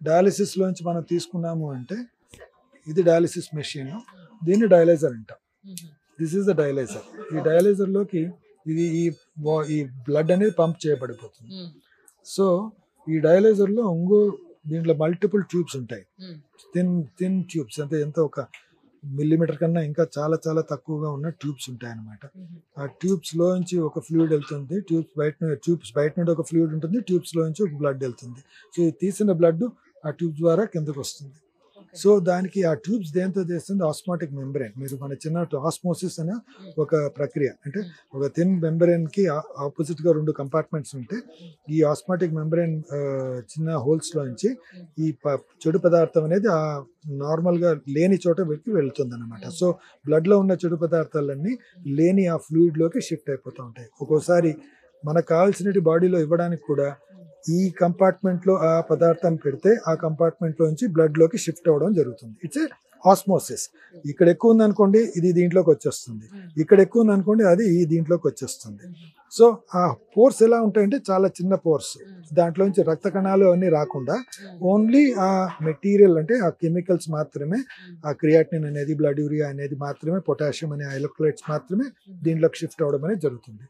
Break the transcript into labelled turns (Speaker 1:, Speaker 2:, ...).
Speaker 1: డయాలిసిస్లోంచి మనం తీసుకున్నాము అంటే ఇది డయాలిసిస్ మెషిన్, దీన్ని డయలైజర్ అంటాం. This is the dialyser. ఈ డయలైజర్లోకి ఇది ఈ బ్లడ్ అనేది పంప్ చేయబడిపోతుంది. సో ఈ డయలైజర్లో దీంట్లో మల్టిపుల్ ట్యూబ్స్ ఉంటాయి, థిన్ ట్యూబ్స్, అంటే ఎంత ఒక మిల్లీమీటర్ కన్నా ఇంకా చాలా చాలా తక్కువగా ఉన్న ట్యూబ్స్ ఉంటాయి అన్నమాట. ఆ ట్యూబ్స్ లోంచి ఒక ఫ్లూయిడ్ వెళ్తుంది, ట్యూబ్స్ బయట నుండి ఒక ఫ్లూయిడ్ ఉంటుంది, ట్యూబ్స్ లోంచి ఒక బ్లడ్ వెళ్తుంది. సో ఈ తీసిన బ్లడ్ ఆ ట్యూబ్ ద్వారా కిందకు వస్తుంది. సో దానికి ఆ ట్యూబ్స్ దేంతో చేస్తుంది? Osmotic membrane. మీరు మన చిన్న ఆస్మోసిస్ అనే ఒక ప్రక్రియ, అంటే ఒక థిన్ మెంబ్రెయిన్ కి ఆపోజిట్ గా 2 కంపార్ట్మెంట్స్ ఉంటే ఈ ఆస్మాటిక్ మెంబ్రెయిన్ చిన్న హోల్స్ లోంచి ఈ చెడు పదార్థం అనేది ఆ నార్మల్ గా లేని చోట వెళ్తుంది అనమాట. సో బ్లడ్ లో ఉన్న చెడు పదార్థాలన్నీ లేని ఆ ఫ్లూయిడ్ లోకి షిఫ్ట్ అయిపోతూ ఉంటాయి. ఒక్కోసారి మనకు కావాల్సినవి బాడీలో ఇవ్వడానికి కూడా ఈ కంపార్ట్మెంట్ లో ఆ పదార్థాన్ని పెడితే ఆ కంపార్ట్మెంట్ లోంచి బ్లడ్ లోకి షిఫ్ట్ అవ్వడం జరుగుతుంది. It's a osmosis. ఇక్కడ ఎక్కువ ఉంది అనుకోండి, ఇది దీంట్లోకి వచ్చేస్తుంది, ఇక్కడ ఎక్కువ ఉంది అనుకోండి, అది ఈ దీంట్లోకి వచ్చేస్తుంది. సో ఆ పోర్స్ ఎలా ఉంటాయంటే చాలా చిన్న పోర్స్, దాంట్లోంచి రక్త కణాలు అన్నీ రాకుండా ఓన్లీ ఆ మెటీరియల్, అంటే ఆ కెమికల్స్ మాత్రమే, ఆ క్రియాటినిన్ అనేది, బ్లడ్ యూరియా అనేది మాత్రమే, పొటాషియం అనే ఎలక్ట్రోలైట్స్ మాత్రమే దీంట్లోకి షిఫ్ట్ అవ్వడం అనేది జరుగుతుంది.